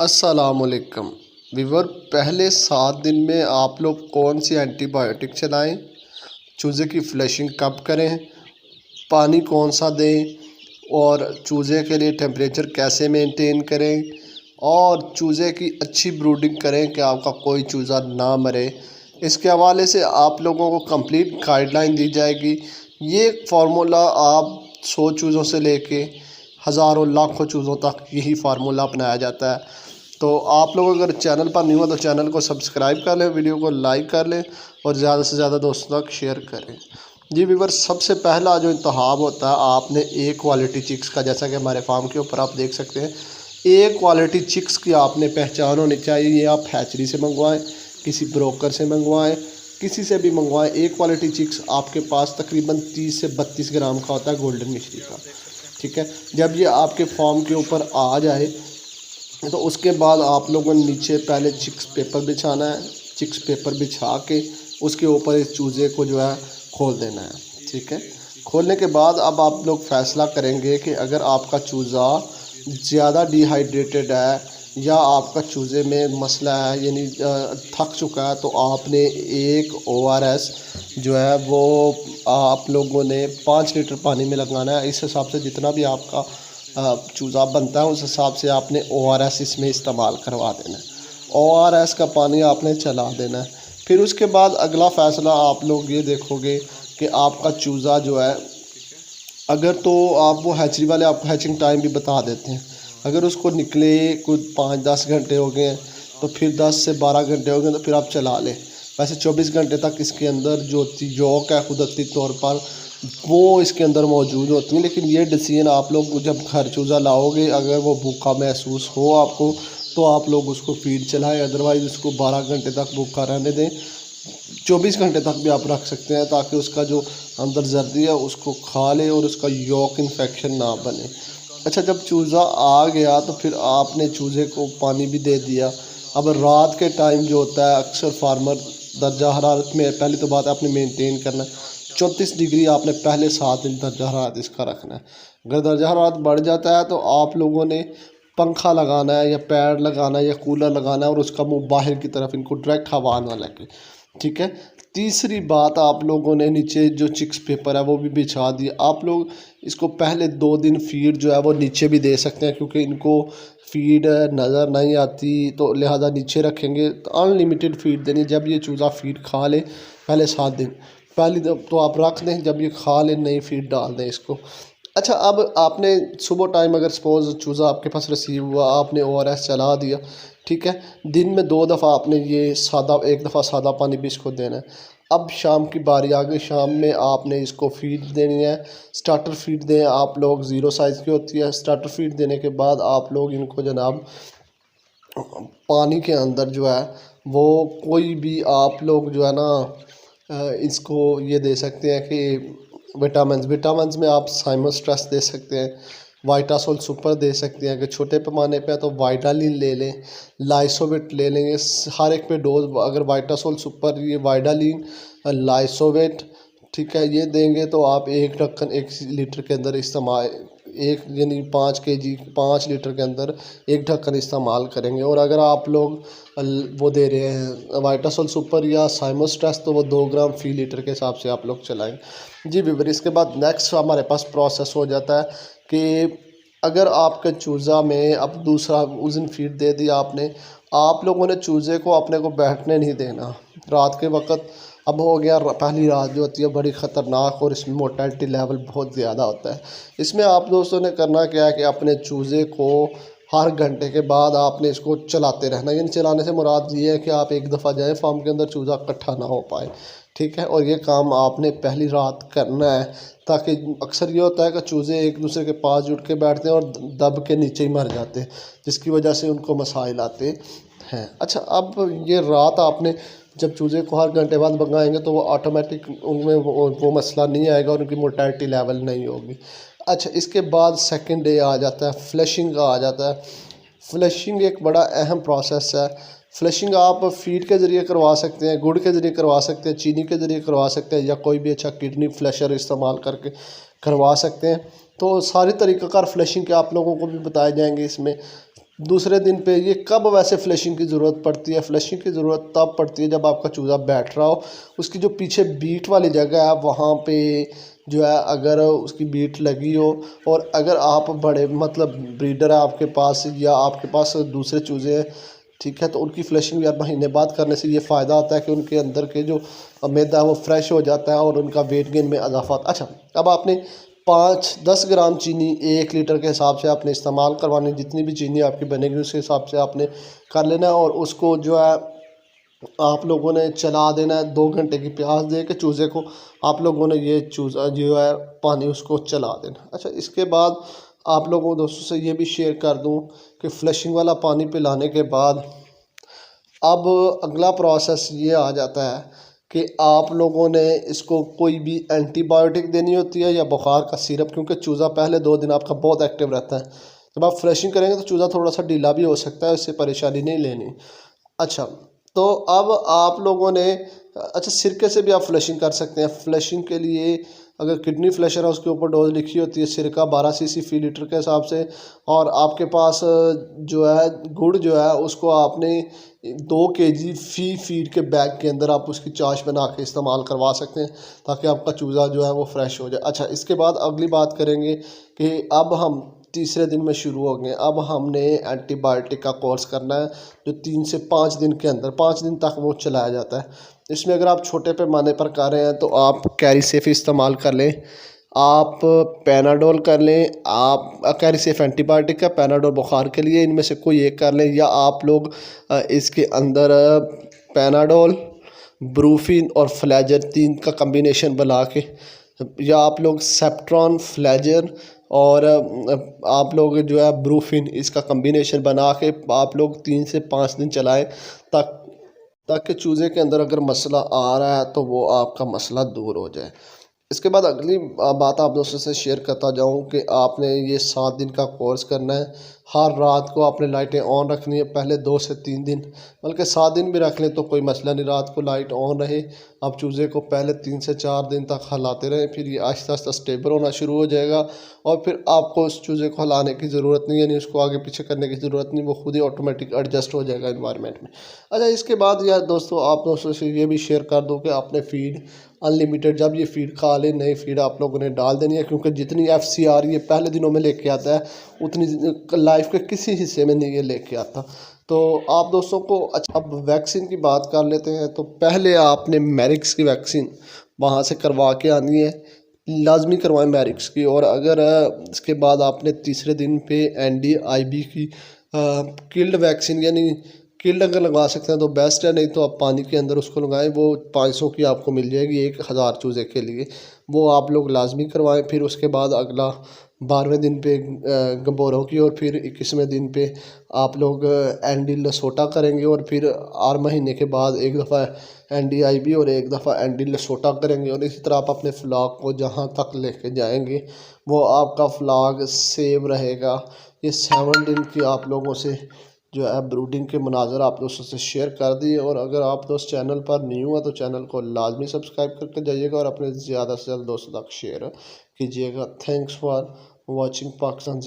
अस्सलामुअलैकुम वीवर। पहले 7 दिन में आप लोग कौन सी एंटीबायोटिक चलाएं, चूज़े की फ्लशिंग कब करें, पानी कौन सा दें और चूज़े के लिए टेम्परेचर कैसे मेंटेन करें और चूज़े की अच्छी ब्रूडिंग करें कि आपका कोई चूज़ा ना मरे। इसके हवाले से आप लोगों को कंप्लीट गाइडलाइन दी जाएगी। ये फार्मूला आप 100 चूज़ों से लेके हज़ारों लाखों चूज़ों तक यही फार्मूला अपनाया जाता है। तो आप लोग अगर चैनल पर न्यू हो तो चैनल को सब्सक्राइब कर लें, वीडियो को लाइक कर लें और ज़्यादा से ज़्यादा दोस्तों तक शेयर करें। जी व्यूअर, सबसे पहला जो इंतखाब होता है आपने ए क्वालिटी चिक्स का, जैसा कि हमारे फार्म के ऊपर आप देख सकते हैं। ए क्वालिटी चिक्स की आपने पहचान होनी चाहिए। ये आप हैचरी से मंगवाएं, किसी ब्रोकर से मंगवाएं, किसी से भी मंगवाएं। ए क्वालिटी चिक्स आपके पास तकरीबन 30 से 32 ग्राम का होता है गोल्डन मिश्री का। ठीक है, जब ये आपके फार्म के ऊपर आ जाए तो उसके बाद आप लोगों ने नीचे पहले चिक्स पेपर बिछाना है। चिक्स पेपर बिछा के उसके ऊपर इस चूज़े को जो है खोल देना है। ठीक है, खोलने के बाद अब आप लोग फैसला करेंगे कि अगर आपका चूज़ा ज़्यादा डिहाइड्रेटेड है या आपका चूज़े में मसला है, यानी थक चुका है, तो आपने एक ORS जो है वो आप लोगों ने 5 लीटर पानी में लगाना है। इस हिसाब से जितना भी आपका चूज़ा बनता है उस हिसाब से आपने ORS इसमें इस्तेमाल करवा देना है। ORS का पानी आपने चला देना है। फिर उसके बाद अगला फ़ैसला आप लोग ये देखोगे कि आपका चूज़ा जो है, अगर तो आप वो हैचरी वाले आपको हैचिंग टाइम भी बता देते हैं। अगर उसको निकले कुछ 5-10 घंटे हो गए हैं तो फिर 10 से 12 घंटे हो गए तो फिर आप चला लें। वैसे 24 घंटे तक इसके अंदर जो यौक है कुदरती तौर पर वो इसके अंदर मौजूद होती है। लेकिन ये डिसीजन आप लोग जब घर चूज़ा लाओगे, अगर वो भूखा महसूस हो आपको तो आप लोग उसको फीड चलाएं, अदरवाइज़ उसको 12 घंटे तक भूखा रहने दें। 24 घंटे तक भी आप रख सकते हैं ताकि उसका जो अंदर जर्दी है उसको खा ले और उसका यॉक इन्फेक्शन ना बने। अच्छा, जब चूज़ा आ गया तो फिर आपने चूज़े को पानी भी दे दिया। अब रात के टाइम जो होता है अक्सर फार्मर दर्जा हरारत में, पहली तो बात आपने मेंटेन करना है 34 डिग्री आपने पहले 7 दिन दर्जा हरारत इसका रखना है। अगर दर्जा हरारत बढ़ जाता है तो आप लोगों ने पंखा लगाना है या पैड लगाना है या कूलर लगाना है और उसका मुंह बाहर की तरफ, इनको डायरेक्ट हवा ना लगे। ठीक है, तीसरी बात आप लोगों ने नीचे जो चिक्स पेपर है वो भी बिछा दिया। आप लोग इसको पहले 2 दिन फीड जो है वो नीचे भी दे सकते हैं, क्योंकि इनको फीड नज़र नहीं आती तो लिहाजा नीचे रखेंगे तो अनलिमिटेड फीड देनी। जब ये चूज़ा फीड खा ले पहले 7 दिन पहली तो आप रख दें, जब ये खा ले नई फीड डाल दें इसको। अच्छा, अब आपने सुबह टाइम अगर सपोज़ चूज़ा आपके पास रिसीव हुआ, आपने ORS चला दिया। ठीक है, दिन में 2 दफ़ा आपने ये सादा, एक दफ़ा सादा पानी भी इसको देना है। अब शाम की बारी आ गई, शाम में आपने इसको फीड देनी है। स्टार्टर फीड दें आप लोग, 0 साइज़ की होती है। स्टार्टर फीड देने के बाद आप लोग इनको जनाब पानी के अंदर जो है वो कोई भी आप लोग जो है ना इसको ये दे सकते हैं कि विटामिन्स में आप साइमोस्ट्रेस दे सकते हैं, वाइटासोल सुपर दे सकते हैं। अगर छोटे पैमाने पे है तो वाइडालिन ले लें, लाइसोवेट ले लेंगे। हर एक पे डोज, अगर वाइटासोल सुपर, ये वाइडालिन, लाइसोवेट, ठीक है, ये देंगे तो आप एक ढक्कन 1 लीटर के अंदर इस्तेमाल, एक यानी 5 kg 5 लीटर के अंदर एक ढक्कन इस्तेमाल करेंगे। और अगर आप लोग वो दे रहे हैं वाइटासोल सुपर या साइमोस्ट्रेस तो वो 2 ग्राम फी लीटर के हिसाब से आप लोग चलाएंगे। जी व्यूअर, इसके बाद नेक्स्ट हमारे पास प्रोसेस हो जाता है कि अगर आपके चूज़ा में अब दूसरा उस दिन फीड दे दिया आपने, आप लोगों ने चूज़े को अपने को बैठने नहीं देना रात के वक्त। अब हो गया पहली रात जो होती है बड़ी ख़तरनाक और इसमें मोर्टेलिटी लेवल बहुत ज़्यादा होता है। इसमें आप दोस्तों ने करना क्या है कि अपने चूज़े को हर घंटे के बाद आपने इसको चलाते रहना। यानी चलाने से मुराद ये है कि आप एक दफ़ा जाएँ फार्म के अंदर, चूज़ा इकट्ठा ना हो पाए। ठीक है, और ये काम आपने पहली रात करना है ताकि अक्सर ये होता है कि चूज़े एक दूसरे के पास जुट के बैठते हैं और दब के नीचे ही मर जाते हैं, जिसकी वजह से उनको मसाइल आते हैं। अच्छा, अब ये रात आपने जब चूज़े को हर घंटे बाद भगाएंगे तो वो ऑटोमेटिक उनमें वो मसला नहीं आएगा और उनकी मोर्टेलिटी लेवल नहीं होगी। अच्छा, इसके बाद सेकंड डे आ जाता है, फ्लशिंग का आ जाता है। फ्लशिंग एक बड़ा अहम प्रोसेस है। फ्लशिंग आप फीड के ज़रिए करवा सकते हैं, गुड़ के ज़रिए करवा सकते हैं, चीनी के ज़रिए करवा सकते हैं, या कोई भी अच्छा किडनी फ्लशर इस्तेमाल करके करवा सकते हैं। तो सारे तरीक़ाकार फ्लशिंग के आप लोगों को भी बताए जाएंगे इसमें। दूसरे दिन पे ये कब वैसे फ्लशिंग की ज़रूरत पड़ती है, फ्लशिंग की ज़रूरत तब पड़ती है जब आपका चूज़ा बैठ रहा हो, उसकी जो पीछे बीट वाली जगह है वहाँ पे जो है अगर उसकी बीट लगी हो, और अगर आप बड़े मतलब ब्रीडर है आपके पास या आपके पास दूसरे चूज़े हैं, ठीक है, तो उनकी फ्लशिंग यार महीने बाद करने से ये फ़ायदा होता है कि उनके अंदर के जो मैदा है वो फ्रेश हो जाता है और उनका वेट गेन में इजाफा होता है। अच्छा, अब आपने 5-10 ग्राम चीनी 1 लीटर के हिसाब से आपने इस्तेमाल करवानी, जितनी भी चीनी आपकी बनेगी उसके हिसाब से आपने कर लेना है, और उसको जो है आप लोगों ने चला देना है 2 घंटे की प्यास दे के चूज़े को, आप लोगों ने ये चूज़ा जो है पानी उसको चला देना। अच्छा, इसके बाद आप लोगों दोस्तों से ये भी शेयर कर दूं कि फ्लशिंग वाला पानी पिलाने के बाद अब अगला प्रोसेस ये आ जाता है कि आप लोगों ने इसको कोई भी एंटीबायोटिक देनी होती है या बुखार का सिरप, क्योंकि चूज़ा पहले 2 दिन आपका बहुत एक्टिव रहता है। जब आप फ्लशिंग करेंगे तो चूज़ा थोड़ा सा ढीला भी हो सकता है, उससे परेशानी नहीं लेनी। अच्छा, तो अब आप लोगों ने अच्छा सिरके से भी आप फ्लशिंग कर सकते हैं। फ्लशिंग के लिए अगर किडनी फ्लशर है उसके ऊपर डोज लिखी होती है सिरका 12 सीसी फी लीटर के हिसाब से, और आपके पास जो है गुड़ जो है उसको आपने 2 kg फी फीड के बैग के अंदर आप उसकी चाश बना के इस्तेमाल करवा सकते हैं, ताकि आपका चूज़ा जो है वो फ्रेश हो जाए। अच्छा, इसके बाद अगली बात करेंगे कि अब हम तीसरे दिन में शुरू हो गए, अब हमने एंटीबायोटिक का कोर्स करना है जो 3 से 5 दिन के अंदर 5 दिन तक वो चलाया जाता है। इसमें अगर आप छोटे पैमाने पर कर रहे हैं तो आप कैरी सेफ इस्तेमाल कर लें, आप पैनाडोल कर लें, आप कैरी सेफ एंटीबायोटिक का, पैनाडोल बुखार के लिए, इनमें से कोई एक कर लें, या आप लोग इसके अंदर पैनाडोल, ब्रूफिन और फ्लैजर 3 का कम्बिनेशन बना के, या आप लोग सेप्ट्रॉन, फ्लैजर और आप लोग जो है ब्रूफिन, इसका कम्बिनेशन बना के आप लोग 3 से 5 दिन चलाएं, तक ताकि चूज़े के अंदर अगर मसला आ रहा है तो वो आपका मसला दूर हो जाए। इसके बाद अगली बात आप दोस्तों से शेयर करता जाऊं कि आपने ये 7 दिन का कोर्स करना है। हर रात को आपने लाइटें ऑन रखनी है, पहले 2 से 3 दिन, बल्कि 7 दिन भी रख लें तो कोई मसला नहीं, रात को लाइट ऑन रहे। आप चूज़े को पहले 3 से 4 दिन तक हिलाते रहें, फिर ये आहिस्ता आहिस्ता स्टेबल होना शुरू हो जाएगा, और फिर आपको उस चूज़े को हिलाने की ज़रूरत नहीं है, यानी उसको आगे पीछे करने की ज़रूरत नहीं, वो खुद ही ऑटोमेटिक एडजस्ट हो जाएगा इन्वायरमेंट में। अच्छा, इसके बाद यार दोस्तों आप दोस्तों से ये भी शेयर कर दूँ कि आपने फ़ीड अनलिमिटेड, जब ये फ़ीड खा ले नई फ़ीड आप लोगों ने डाल देनी है, क्योंकि जितनी FCR ये पहले दिनों में लेके आता है उतनी लाइफ के किसी हिस्से में नहीं ये लेके आता। तो आप दोस्तों को अच्छा, अब वैक्सीन की बात कर लेते हैं। तो पहले आपने मैरिक्स की वैक्सीन वहाँ से करवा के आनी है, लाजमी करवाएं मैरिक्स की, और अगर इसके बाद आपने तीसरे दिन पे NDIB की किल्ड वैक्सीन, यानी किल्ड अगर लगा सकते हैं तो बेस्ट है, नहीं तो आप पानी के अंदर उसको लगाएं, वो 500 की आपको मिल जाएगी 1000 चूज़े के लिए, वो आप लोग लाजमी करवाएं। फिर उसके बाद अगला 12वें दिन पे गंबोरों की, और फिर 21वें दिन पे आप लोग एंडी लसोटा करेंगे, और फिर 8 महीने के बाद एक दफ़ा NDIB और एक दफ़ा एंडी लसोटा करेंगे, और इसी तरह आप अपने फ्लॉक को जहाँ तक लेके जाएंगे वो आपका फ्लॉक सेव रहेगा। ये 7 दिन की आप लोगों से जो है ब्रूडिंग के मनाज़र आप दोस्तों से शेयर कर दिए, और अगर आप दोस्त चैनल पर न्यू है तो चैनल को लाजमी सब्सक्राइब करके जाइएगा और अपने ज़्यादा से ज़्यादा दोस्तों तक शेयर कीजिएगा। Thanks for watching Pakistan.